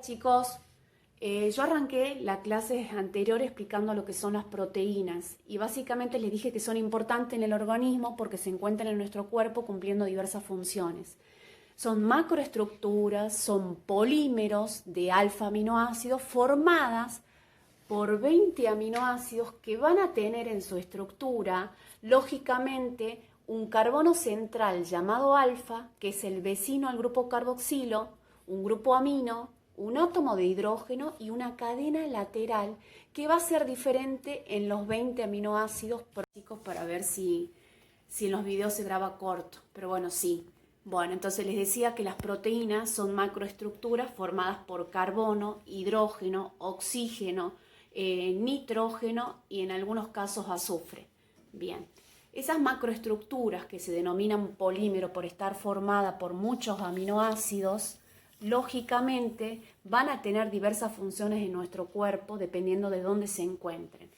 Chicos, yo arranqué la clase anterior explicando lo que son las proteínas y básicamente les dije que son importantes en el organismo porque se encuentran en nuestro cuerpo cumpliendo diversas funciones. Son macroestructuras, son polímeros de alfa aminoácidos formadas por 20 aminoácidos que van a tener en su estructura, lógicamente, un carbono central llamado alfa, que es el vecino al grupo carboxilo, un grupo amino, un átomo de hidrógeno y una cadena lateral que va a ser diferente en los 20 aminoácidos, chicos, para ver si en los videos se graba corto, pero bueno, sí. Bueno, entonces les decía que las proteínas son macroestructuras formadas por carbono, hidrógeno, oxígeno, nitrógeno y en algunos casos azufre. Bien, esas macroestructuras que se denominan polímero por estar formada por muchos aminoácidos, lógicamente van a tener diversas funciones en nuestro cuerpo dependiendo de dónde se encuentren.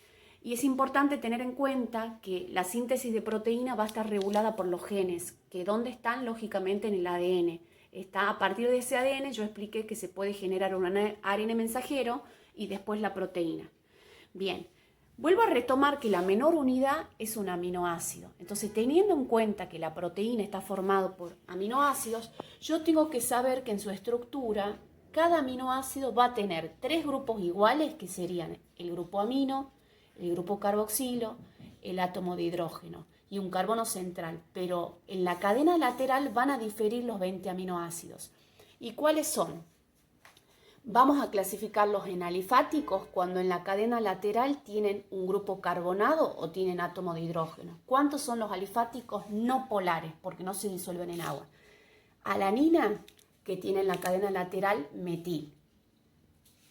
Y es importante tener en cuenta que la síntesis de proteína va a estar regulada por los genes, que dónde están lógicamente en el ADN. Está a partir de ese ADN yo expliqué que se puede generar un ARN mensajero y después la proteína. Bien, vuelvo a retomar que la menor unidad es un aminoácido. Entonces, teniendo en cuenta que la proteína está formada por aminoácidos, yo tengo que saber que en su estructura cada aminoácido va a tener 3 grupos iguales que serían el grupo amino, el grupo carboxilo, el átomo de hidrógeno y un carbono central, pero en la cadena lateral van a diferir los 20 aminoácidos. ¿Y cuáles son? Vamos a clasificarlos en alifáticos cuando en la cadena lateral tienen un grupo carbonado o tienen átomo de hidrógeno. ¿Cuántos son los alifáticos no polares? Porque no se disuelven en agua. Alanina, que tiene en la cadena lateral metil.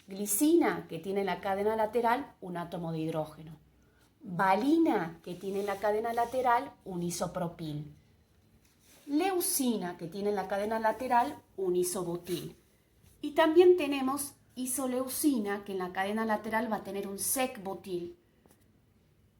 Glicina, que tiene en la cadena lateral un átomo de hidrógeno. Valina, que tiene en la cadena lateral un isopropil. Leucina, que tiene en la cadena lateral un isobutil. Y también tenemos isoleucina, que en la cadena lateral va a tener un sec-butil.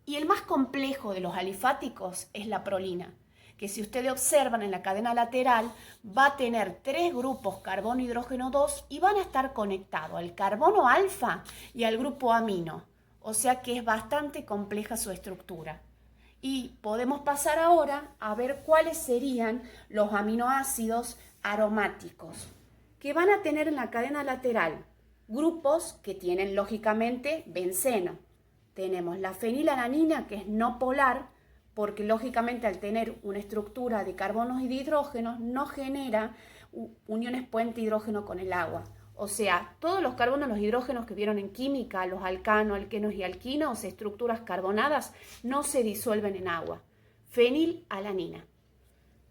Y el más complejo de los alifáticos es la prolina, que si ustedes observan en la cadena lateral va a tener 3 grupos carbono, hidrógeno 2 y van a estar conectados al carbono alfa y al grupo amino. O sea que es bastante compleja su estructura. Y podemos pasar ahora a ver cuáles serían los aminoácidos aromáticos, que van a tener en la cadena lateral grupos que tienen lógicamente benceno. Tenemos la fenilalanina, que es no polar, porque lógicamente al tener una estructura de carbonos y de hidrógenos no genera uniones puente hidrógeno con el agua. O sea, todos los carbonos, los hidrógenos que vieron en química, los alcanos, alquenos y alquinos, estructuras carbonadas, no se disuelven en agua. Fenilalanina.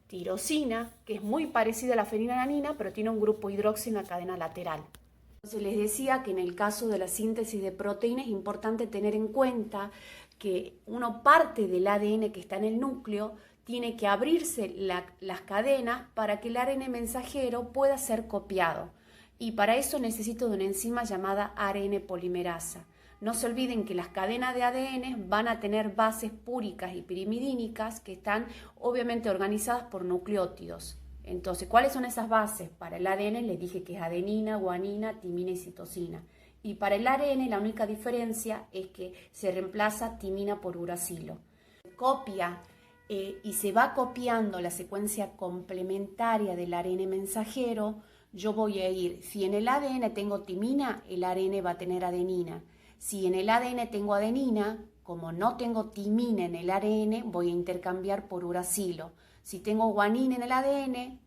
Tirosina, que es muy parecida a la fenilalanina, pero tiene un grupo hidroxi en la cadena lateral. Entonces les decía que en el caso de la síntesis de proteínas es importante tener en cuenta que una parte del ADN que está en el núcleo tiene que abrirse las cadenas para que el ARN mensajero pueda ser copiado. Y para eso necesito de una enzima llamada ARN polimerasa. No se olviden que las cadenas de ADN van a tener bases púricas y pirimidínicas que están obviamente organizadas por nucleótidos. Entonces, ¿cuáles son esas bases? Para el ADN les dije que es adenina, guanina, timina y citosina. Y para el ARN la única diferencia es que se reemplaza timina por uracilo. Copia y se va copiando la secuencia complementaria del ARN mensajero. Yo voy a ir, si en el ADN tengo timina, el ARN va a tener adenina. Si en el ADN tengo adenina, como no tengo timina en el ARN, voy a intercambiar por uracilo. Si tengo guanina en el ADN,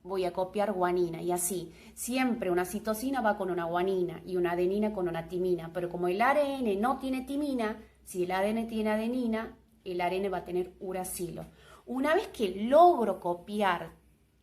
voy a copiar guanina y así. Siempre una citosina va con una guanina y una adenina con una timina, pero como el ARN no tiene timina, si el ADN tiene adenina, el ARN va a tener uracilo. Una vez que logro copiar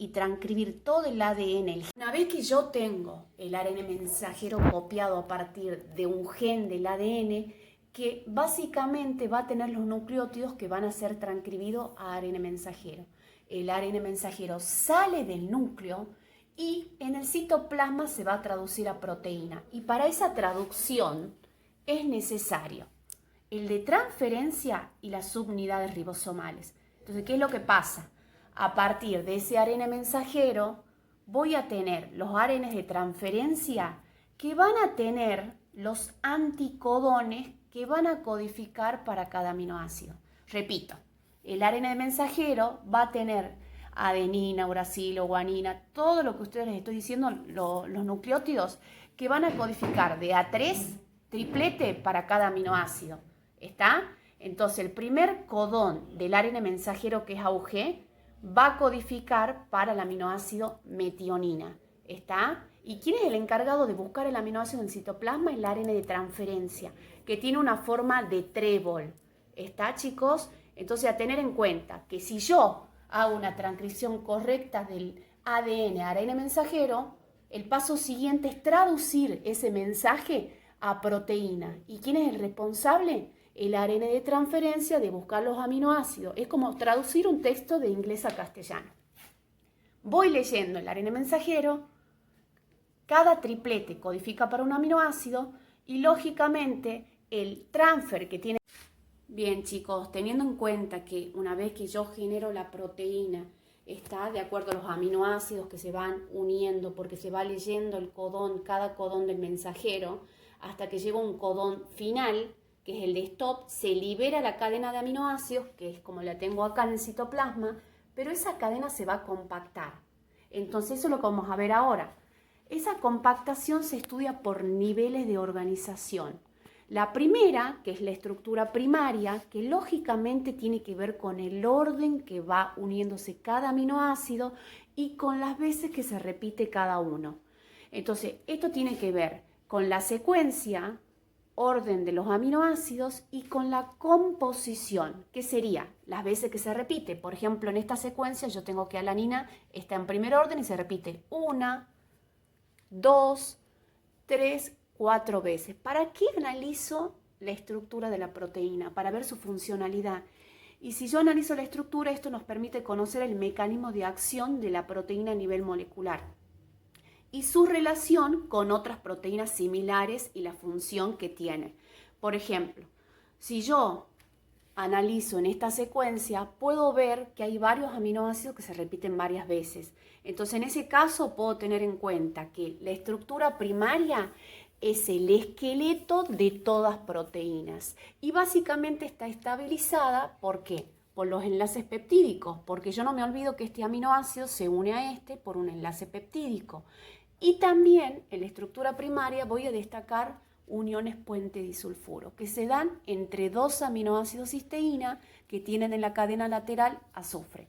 y transcribir todo el ADN, una vez que yo tengo el ARN mensajero copiado a partir de un gen del ADN, que básicamente va a tener los nucleótidos que van a ser transcribidos a ARN mensajero. El ARN mensajero sale del núcleo y en el citoplasma se va a traducir a proteína. Y para esa traducción es necesario el de transferencia y las subunidades ribosomales. Entonces, ¿qué es lo que pasa? A partir de ese ARN mensajero voy a tener los ARNs de transferencia que van a tener los anticodones que van a codificar para cada aminoácido. Repito, el ARN de mensajero va a tener adenina, uracilo, guanina, todo lo que ustedes les estoy diciendo, los nucleótidos que van a codificar de A3, triplete para cada aminoácido. ¿Está? Entonces el primer codón del ARN mensajero, que es AUG, va a codificar para el aminoácido metionina. ¿Está? ¿Y quién es el encargado de buscar el aminoácido en el citoplasma? El ARN de transferencia, que tiene una forma de trébol. ¿Está, chicos? Entonces, a tener en cuenta que si yo hago una transcripción correcta del ADN a ARN mensajero, el paso siguiente es traducir ese mensaje a proteína. ¿Y quién es el responsable? El ARN de transferencia de buscar los aminoácidos. Es como traducir un texto de inglés a castellano. Voy leyendo el ARN mensajero, cada triplete codifica para un aminoácido y lógicamente el transfer que tiene... Bien, chicos, teniendo en cuenta que una vez que yo genero la proteína, está de acuerdo a los aminoácidos que se van uniendo porque se va leyendo el codón, cada codón del mensajero, hasta que llega un codón final, que es el de stop, se libera la cadena de aminoácidos, que es como la tengo acá en el citoplasma, pero esa cadena se va a compactar. Entonces eso es lo que vamos a ver ahora. Esa compactación se estudia por niveles de organización. La primera, que es la estructura primaria, que lógicamente tiene que ver con el orden que va uniéndose cada aminoácido y con las veces que se repite cada uno. Entonces, esto tiene que ver con la secuencia, orden de los aminoácidos y con la composición, que sería las veces que se repite. Por ejemplo, en esta secuencia yo tengo que alanina está en primer orden y se repite 1, 2, 3, 4 veces. ¿Para qué analizo la estructura de la proteína? Para ver su funcionalidad. Y si yo analizo la estructura, esto nos permite conocer el mecanismo de acción de la proteína a nivel molecular y su relación con otras proteínas similares y la función que tiene. Por ejemplo, si yo analizo en esta secuencia, puedo ver que hay varios aminoácidos que se repiten varias veces. Entonces, en ese caso, puedo tener en cuenta que la estructura primaria es el esqueleto de todas proteínas y básicamente está estabilizada, ¿por qué? Por los enlaces peptídicos, porque yo no me olvido que este aminoácido se une a este por un enlace peptídico. Y también en la estructura primaria voy a destacar uniones puente disulfuro, que se dan entre dos aminoácidos cisteína que tienen en la cadena lateral azufre.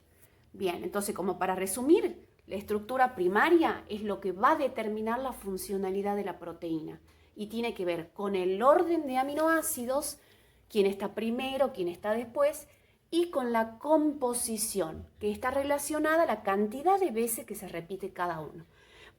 Bien, entonces como para resumir, la estructura primaria es lo que va a determinar la funcionalidad de la proteína y tiene que ver con el orden de aminoácidos, quién está primero, quién está después, y con la composición, que está relacionada a la cantidad de veces que se repite cada uno.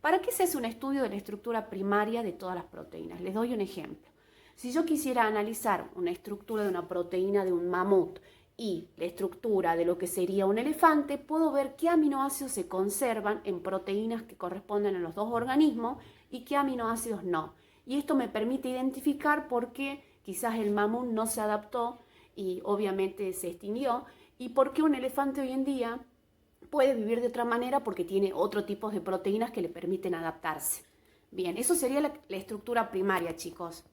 ¿Para qué se hace un estudio de la estructura primaria de todas las proteínas? Les doy un ejemplo. Si yo quisiera analizar una estructura de una proteína de un mamut y la estructura de lo que sería un elefante, puedo ver qué aminoácidos se conservan en proteínas que corresponden a los dos organismos y qué aminoácidos no. Y esto me permite identificar por qué quizás el mamut no se adaptó y obviamente se extinguió, y por qué un elefante hoy en día puede vivir de otra manera porque tiene otro tipo de proteínas que le permiten adaptarse. Bien, eso sería la estructura primaria, chicos.